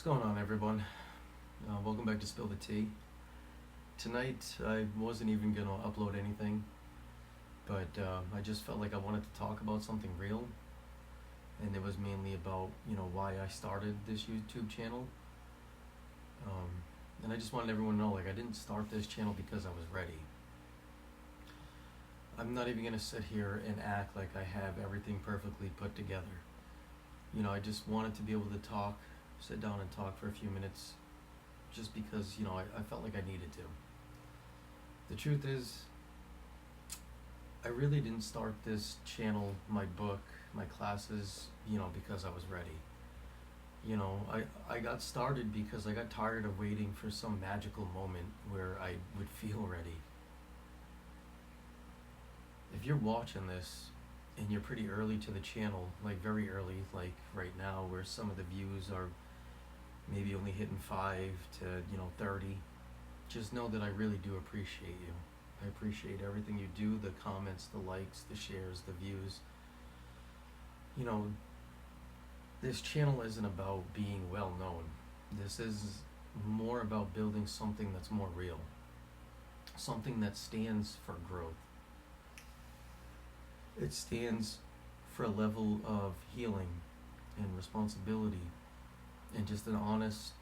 going on, everyone? Welcome back to Spill the Tea. Tonight, I wasn't even going to upload anything, but I just felt like I wanted to talk about something real, and it was mainly about, why I started this YouTube channel. And I just wanted everyone to know, I didn't start this channel because I was ready. I'm not even going to sit here and act like I have everything perfectly put together. I just wanted to be able to sit down and talk for a few minutes just because, I felt like I needed to. The truth is, I really didn't start this channel, my book, my classes, because I was ready. I got started because I got tired of waiting for some magical moment where I would feel ready. If you're watching this and you're pretty early to the channel, very early, like right now, where some of the views are maybe only hitting 5 to 30, just know that I really do appreciate you. I appreciate everything you do, the comments, the likes, the shares, the views. This channel isn't about being well known. This is more about building something that's more real, something that stands for growth. It stands for a level of healing and responsibility and just an honest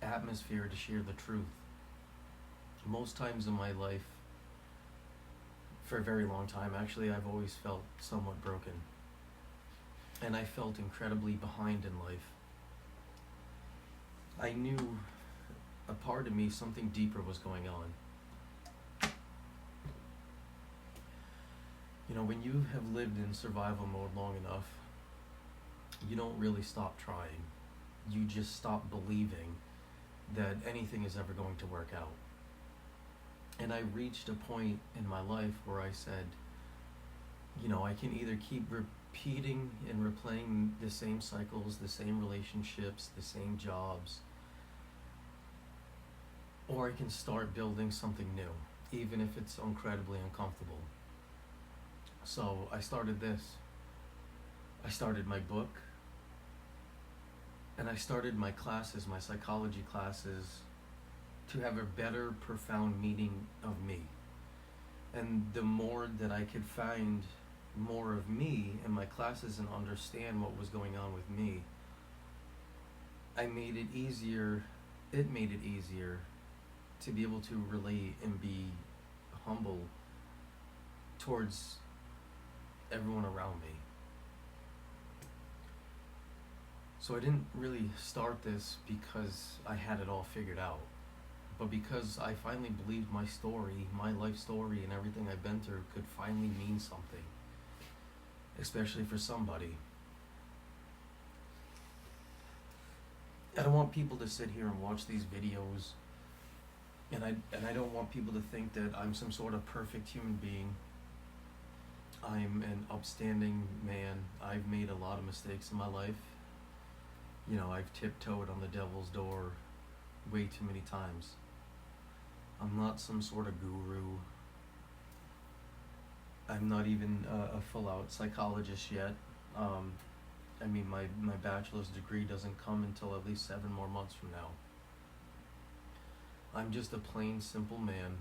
atmosphere to share the truth. Most times in my life, for a very long time, actually, I've always felt somewhat broken. And I felt incredibly behind in life. I knew a part of me, something deeper was going on. When you have lived in survival mode long enough, you don't really stop trying. You just stop believing that anything is ever going to work out. And I reached a point in my life where I said, I can either keep repeating and replaying the same cycles, the same relationships, the same jobs, or I can start building something new, even if it's incredibly uncomfortable. So I started this. I started my book, and I started my classes, my psychology classes, to have a better, profound meaning of me. And the more that I could find more of me in my classes and understand what was going on with me, it made it easier to be able to relate and be humble towards everyone around me. So I didn't really start this because I had it all figured out, but because I finally believed my story, my life story, and everything I've been through could finally mean something, especially for somebody. I don't want people to sit here and watch these videos, and I don't want people to think that I'm some sort of perfect human being. I'm an upstanding man. I've made a lot of mistakes in my life. I've tiptoed on the devil's door way too many times. I'm not some sort of guru. I'm not even a full-out psychologist yet. My bachelor's degree doesn't come until at least 7 more months from now. I'm just a plain, simple man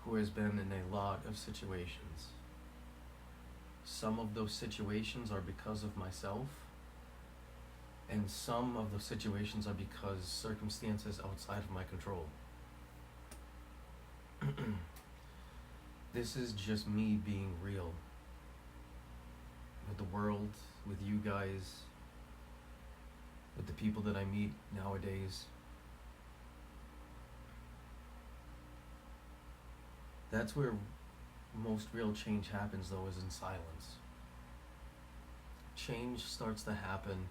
who has been in a lot of situations. Some of those situations are because of myself, and some of those situations are because circumstances outside of my control. This is just me being real with the world, with you guys, with the people that I meet nowadays. That's where most real change happens, though, is in silence. Change starts to happen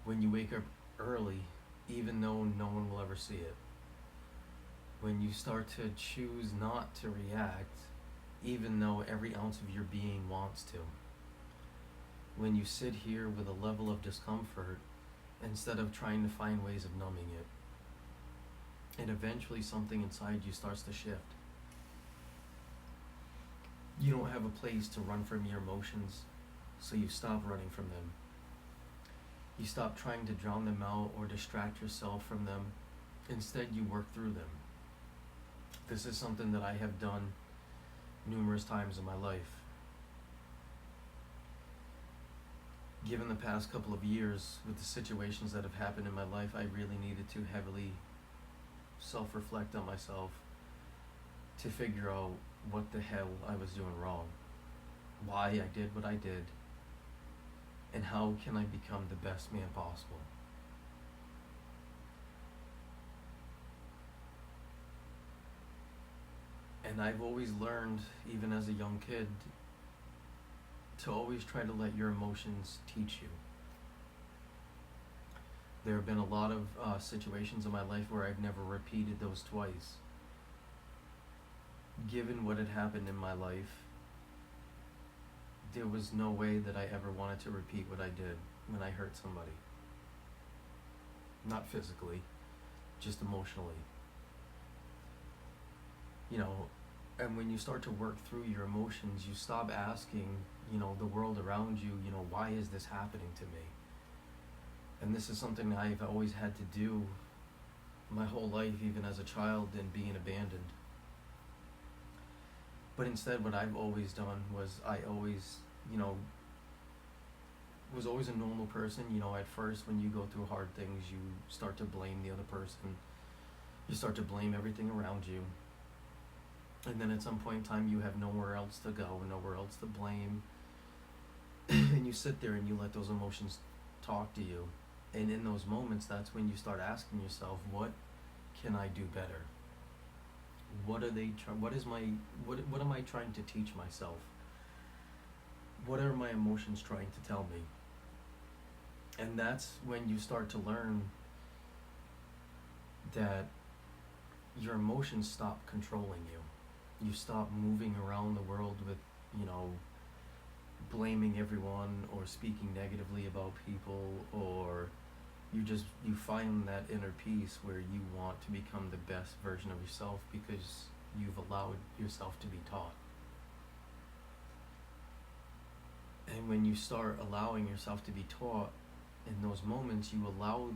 when you wake up early, even though no one will ever see it. When you start to choose not to react, even though every ounce of your being wants to. When you sit here with a level of discomfort instead of trying to find ways of numbing it. And eventually something inside you starts to shift. You don't have a place to run from your emotions, so you stop running from them. You stop trying to drown them out or distract yourself from them. Instead, you work through them. This is something that I have done numerous times in my life. Given the past couple of years with the situations that have happened in my life, I really needed to heavily self-reflect on myself to figure out what the hell I was doing wrong, why I did what I did, and how can I become the best man possible. And I've always learned, even as a young kid, to always try to let your emotions teach you. There have been a lot of situations in my life where I've never repeated those twice. Given what had happened in my life, there was no way that I ever wanted to repeat what I did when I hurt somebody. Not physically, just emotionally. You know, and when you start to work through your emotions, you stop asking, the world around you, why is this happening to me? And this is something that I've always had to do my whole life, even as a child, and being abandoned. But instead, what I've always done was I always, was always a normal person. At first, when you go through hard things, you start to blame the other person. You start to blame everything around you. And then at some point in time, you have nowhere else to go, nowhere else to blame. And you sit there and you let those emotions talk to you. And in those moments, that's when you start asking yourself, what can I do better? What am I trying to teach myself? What are my emotions trying to tell me? And that's when you start to learn that your emotions stop controlling you. You stop moving around the world with, blaming everyone or speaking negatively about people, or you find that inner peace where you want to become the best version of yourself because you've allowed yourself to be taught. And when you start allowing yourself to be taught, in those moments you allow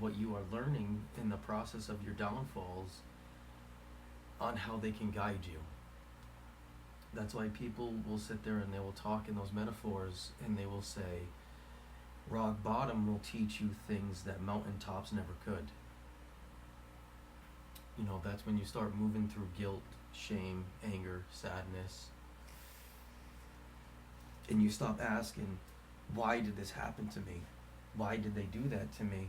what you are learning in the process of your downfalls on how they can guide you. That's why people will sit there and they will talk in those metaphors and they will say, rock bottom will teach you things that mountaintops never could. That's when you start moving through guilt, shame, anger, sadness. And you stop asking, why did this happen to me? Why did they do that to me?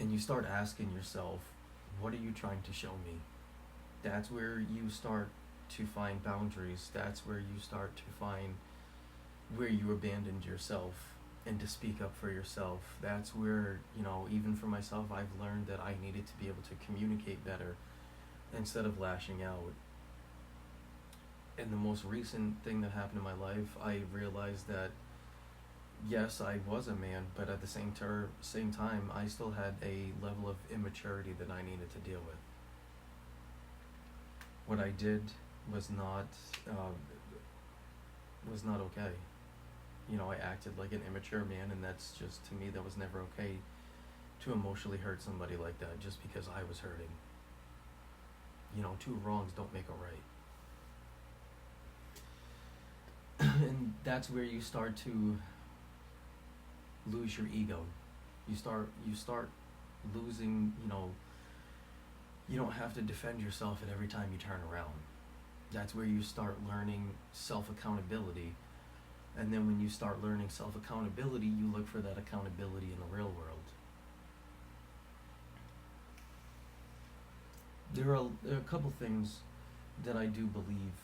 And you start asking yourself, what are you trying to show me? That's where you start to find boundaries. That's where you start to find where you abandoned yourself and to speak up for yourself. That's where, even for myself, I've learned that I needed to be able to communicate better instead of lashing out. And the most recent thing that happened in my life, I realized that yes, I was a man, but at the same time, I still had a level of immaturity that I needed to deal with. What I did was not okay. I acted like an immature man, and that's just, to me, that was never okay to emotionally hurt somebody like that just because I was hurting. Two wrongs don't make a right. And that's where you start to lose your ego. You start losing, you don't have to defend yourself at every time you turn around. That's where you start learning self-accountability. And then when you start learning self-accountability, you look for that accountability in the real world. There are a couple things that I do believe.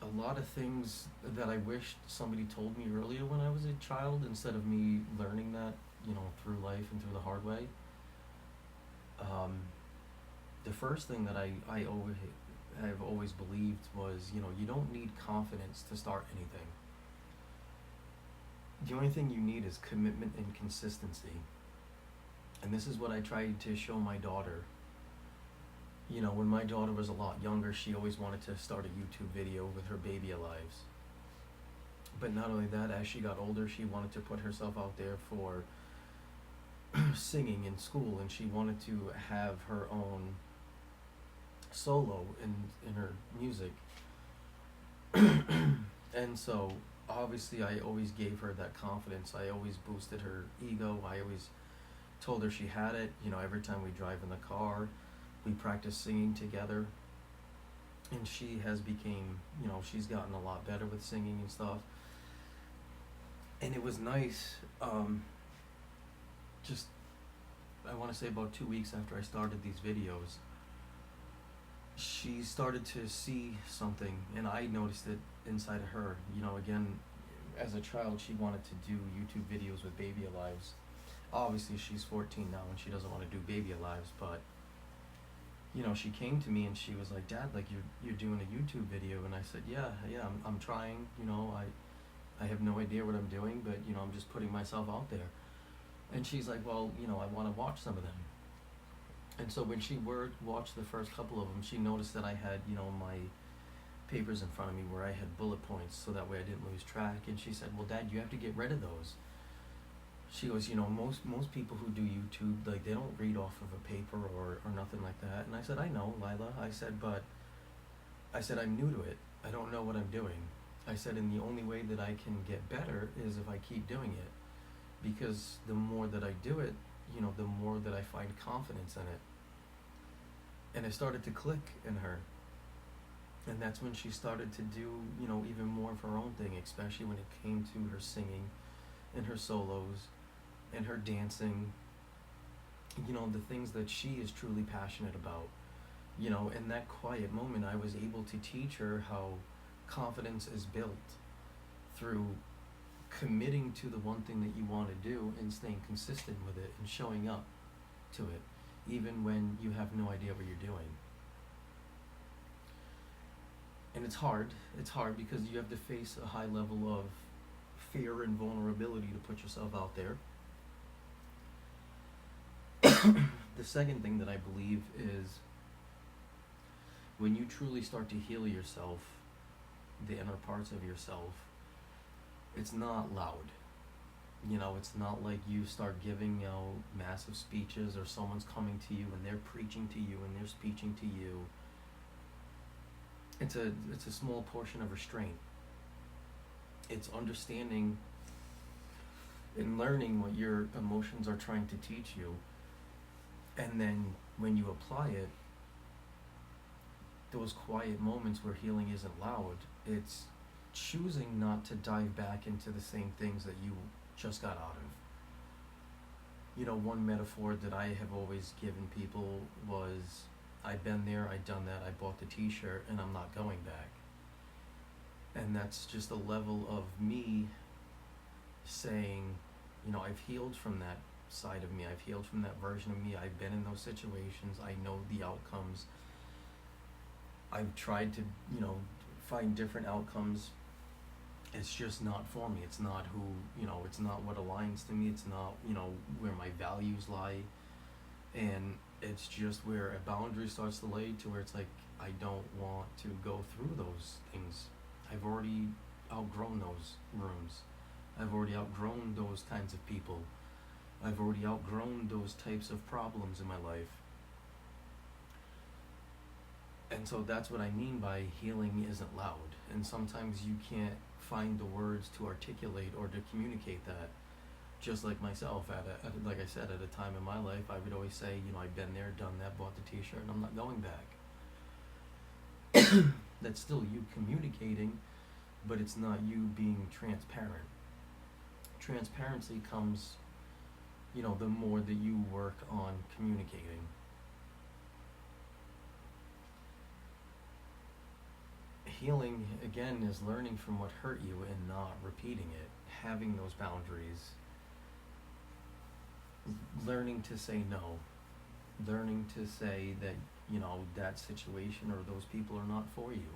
A lot of things that I wished somebody told me earlier when I was a child, instead of me learning that, through life and through the hard way. The first thing that I've always believed was, you don't need confidence to start anything. The only thing you need is commitment and consistency. And this is what I tried to show my daughter. When my daughter was a lot younger, she always wanted to start a YouTube video with her baby alive. But not only that, as she got older, she wanted to put herself out there for singing in school, and she wanted to have her own solo in her music. And so obviously I always gave her that confidence. I always boosted her ego. I always told her she had it. You know, every time we drive in the car, we practice singing together. And she has became, you know, she's gotten a lot better with singing and stuff. And it was nice, just, I want to say about 2 weeks after I started these videos, she started to see something, and I noticed it inside of her. You know, again, as a child, she wanted to do YouTube videos with baby alives. Obviously, she's 14 now, and she doesn't want to do baby alives, but, you know, she came to me and she was like, "Dad, like, you're doing a YouTube video," and I said, "Yeah, I'm trying, you know, I have no idea what I'm doing, but, you know, I'm just putting myself out there." And she's like, "Well, you know, I want to watch some of them." And so when she watched the first couple of them, she noticed that I had, you know, my papers in front of me where I had bullet points, so that way I didn't lose track. And she said, "Well, Dad, you have to get rid of those." She goes, "You know, most people who do YouTube, like, they don't read off of a paper or nothing like that." And I said, "I know, Lila." I said, "But," I said, "I'm new to it. I don't know what I'm doing." I said, "And the only way that I can get better is if I keep doing it. Because the more that I do it, you know, the more that I find confidence in it." And it started to click in her. And that's when she started to do, you know, even more of her own thing, especially when it came to her singing and her solos and her dancing, you know, the things that she is truly passionate about. You know, in that quiet moment, I was able to teach her how confidence is built through committing to the one thing that you want to do and staying consistent with it and showing up to it, even when you have no idea what you're doing. And it's hard because you have to face a high level of fear and vulnerability to put yourself out there. The second thing that I believe is when you truly start to heal yourself, the inner parts of yourself, it's not loud. You know, it's not like you start giving, you know, massive speeches, or someone's coming to you and they're preaching to you and they're speaking to you. It's a small portion of restraint. It's understanding and learning what your emotions are trying to teach you. And then when you apply it, those quiet moments where healing isn't loud, it's choosing not to dive back into the same things that you just got out of. You know, one metaphor that I have always given people was, I've been there, I've done that, I bought the t-shirt, and I'm not going back. And that's just a level of me saying, you know, I've healed from that side of me, I've healed from that version of me, I've been in those situations, I know the outcomes. I've tried to, you know, find different outcomes. It's just not for me. It's not who, you know, it's not what aligns to me. It's not, you know, where my values lie. And it's just where a boundary starts to lay to where it's like, I don't want to go through those things. I've already outgrown those rooms. I've already outgrown those kinds of people. I've already outgrown those types of problems in my life. And so that's what I mean by healing isn't loud. And sometimes you can't find the words to articulate or to communicate that. Just like myself, like I said, at a time in my life, I would always say, you know, I've been there, done that, bought the t-shirt, and I'm not going back. That's still you communicating, but it's not you being transparent. Transparency comes, you know, the more that you work on communicating. Healing, again, is learning from what hurt you and not repeating it, having those boundaries, learning to say no, learning to say that, you know, that situation or those people are not for you.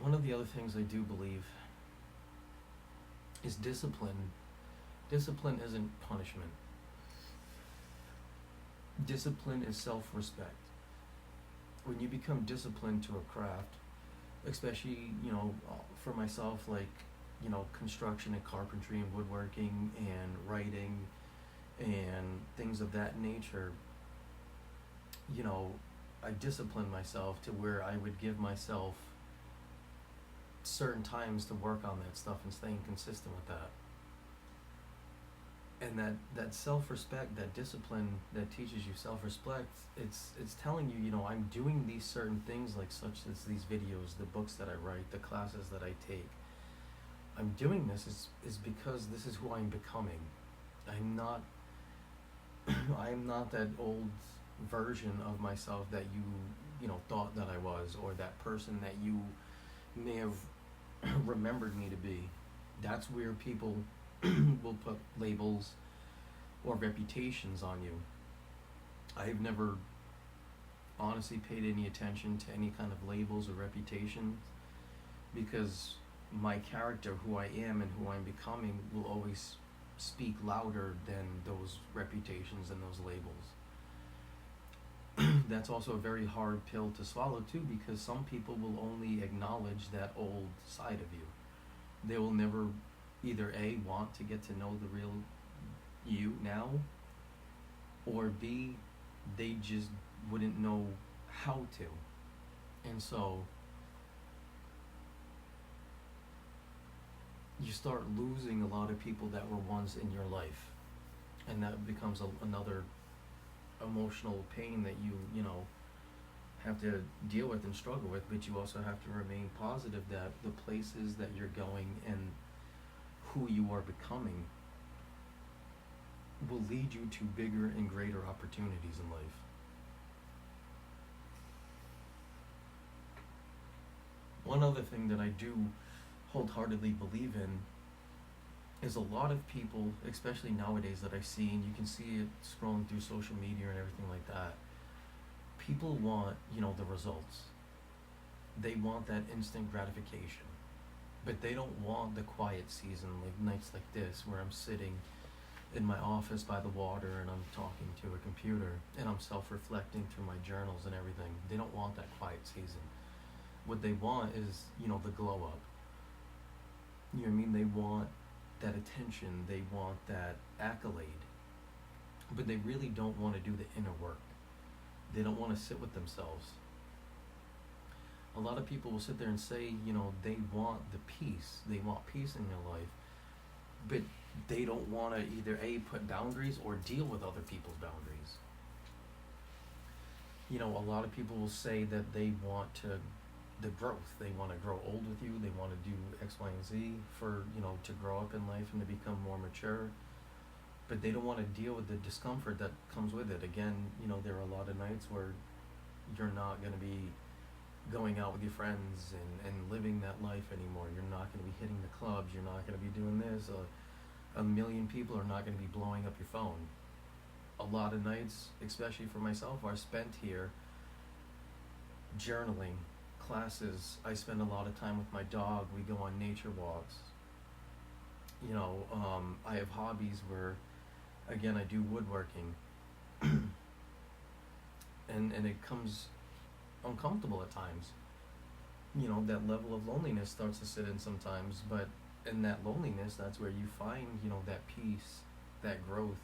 One of the other things I do believe is discipline. Discipline isn't punishment. Discipline is self-respect. when you become disciplined to a craft, especially, for myself, like, construction and carpentry and woodworking and writing and things of that nature, you know, I disciplined myself to where I would give myself certain times to work on that stuff and staying consistent with that. And that self-respect, that discipline that teaches you self-respect, it's telling you, I'm doing these certain things, like such as these videos, the books that I write, the classes that I take. I'm doing this is because this is who I'm becoming. I'm not I'm not that old version of myself that you thought that I was, or that person that you may have remembered me to be. That's where people will put labels or reputations on you. I've never honestly paid any attention to any kind of labels or reputations, because my character, who I am and who I'm becoming, will always speak louder than those reputations and those labels. That's also a very hard pill to swallow too, because some people will only acknowledge that old side of you. They will never either A, want to get to know the real you now, or B, they just wouldn't know how to. And so you start losing a lot of people that were once in your life, and that becomes another emotional pain that you have to deal with and struggle with. But you also have to remain positive that the places that you're going and who you are becoming will lead you to bigger and greater opportunities in life. One other thing that I do wholeheartedly believe in is a lot of people, especially nowadays, that I see, and you can see it scrolling through social media and everything like that, people want, the results. They want that instant gratification. But they don't want the quiet season, like nights like this, where I'm sitting in my office by the water and I'm talking to a computer and I'm self-reflecting through my journals and everything. They don't want that quiet season. What they want is, the glow up. You know what I mean? They want that attention, they want that accolade, but they really don't want to do the inner work. They don't want to sit with themselves. A lot of people will sit there and say, they want the peace, they want peace in their life, but they don't want to either A, put boundaries or deal with other people's boundaries. A lot of people will say that they want the growth. They want to grow old with you. They want to do X, Y, and Z for, to grow up in life and to become more mature. But they don't want to deal with the discomfort that comes with it. Again, there are a lot of nights where you're not going to be going out with your friends and living that life anymore. You're not going to be hitting the clubs. You're not going to be doing this. A million people are not going to be blowing up your phone. A lot of nights, especially for myself, are spent here journaling, classes. I spend a lot of time with my dog. We go on nature walks. I have hobbies where, again, I do woodworking. and it comes uncomfortable at times. That level of loneliness starts to sit in sometimes, but in that loneliness, that's where you find, that peace, that growth,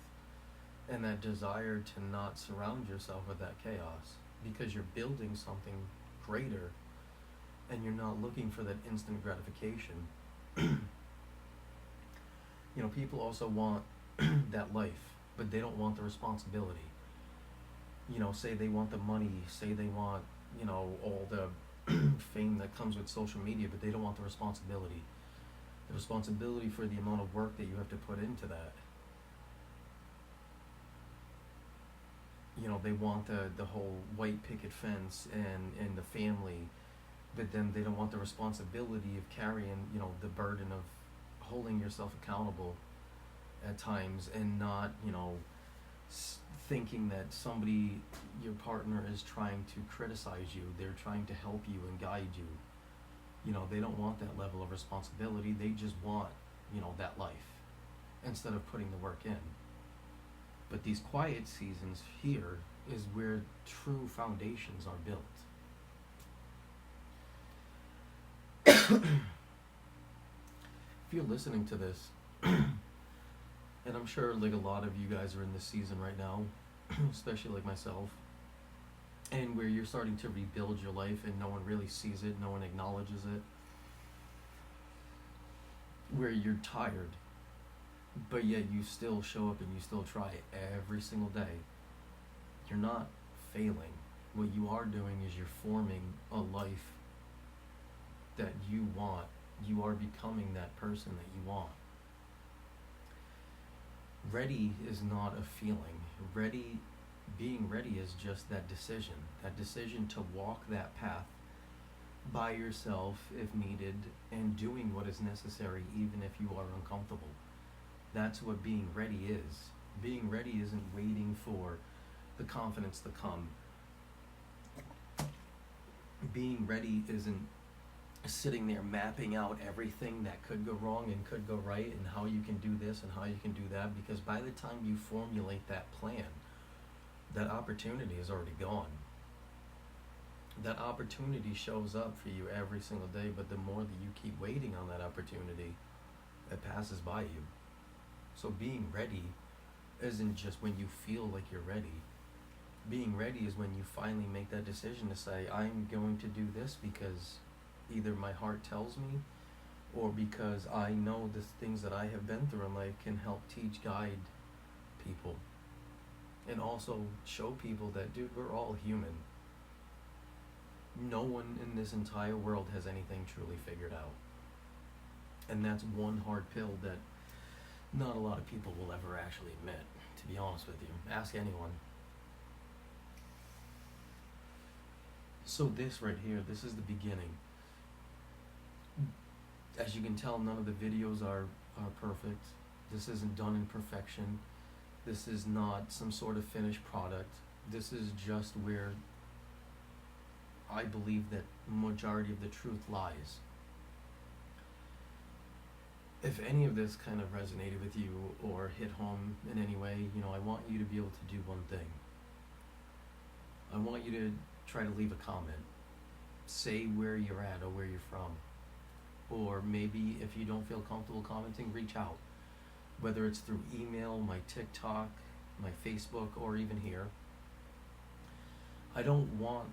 and that desire to not surround yourself with that chaos, because you're building something greater and you're not looking for that instant gratification. People also want that life, but they don't want the responsibility. Say they want the money, say they want, all the fame that comes with social media, but they don't want the responsibility. The responsibility for the amount of work that you have to put into that. They want the whole white picket fence and the family, but then they don't want the responsibility of carrying, the burden of holding yourself accountable at times, and not, thinking that somebody, your partner, is trying to criticize you. They're trying to help you and guide you. They don't want that level of responsibility. They just want, that life, instead of putting the work in. But these quiet seasons here is where true foundations are built. If you're listening to this, and I'm sure like a lot of you guys are in this season right now, especially like myself, and where you're starting to rebuild your life and no one really sees it, no one acknowledges it, where you're tired, but yet you still show up and you still try every single day, you're not failing. What you are doing is you're forming a life that you want. You are becoming that person that you want. Ready is not a feeling. Being ready is just that decision to walk that path by yourself if needed, and doing what is necessary even if you are uncomfortable. That's what being ready is. Being ready isn't waiting for the confidence to come. Being ready isn't sitting there mapping out everything that could go wrong and could go right, and how you can do this and how you can do that, because by the time you formulate that plan, that opportunity is already gone. That opportunity shows up for you every single day, but the more that you keep waiting on that opportunity, it passes by you. So being ready isn't just when you feel like you're ready. Being ready is when you finally make that decision to say, I'm going to do this because either my heart tells me, or because I know the things that I have been through in life can help teach, guide people, and also show people that, dude, we're all human. No one in this entire world has anything truly figured out. And that's one hard pill that not a lot of people will ever actually admit, to be honest with you. Ask anyone. So this right here, this is the beginning. As you can tell, none of the videos are perfect. This isn't done in perfection. This is not some sort of finished product. This is just where I believe that majority of the truth lies. If any of this kind of resonated with you or hit home in any way, I want you to be able to do one thing. I want you to try to leave a comment. Say where you're at or where you're from. Or maybe if you don't feel comfortable commenting, reach out. Whether it's through email, my TikTok, my Facebook, or even here. I don't want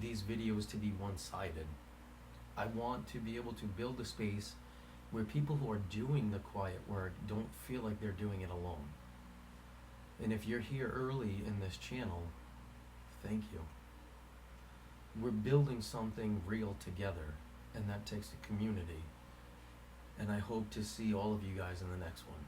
these videos to be one-sided. I want to be able to build a space where people who are doing the quiet work don't feel like they're doing it alone. And if you're here early in this channel, thank you. We're building something real together, and that takes a community. And I hope to see all of you guys in the next one.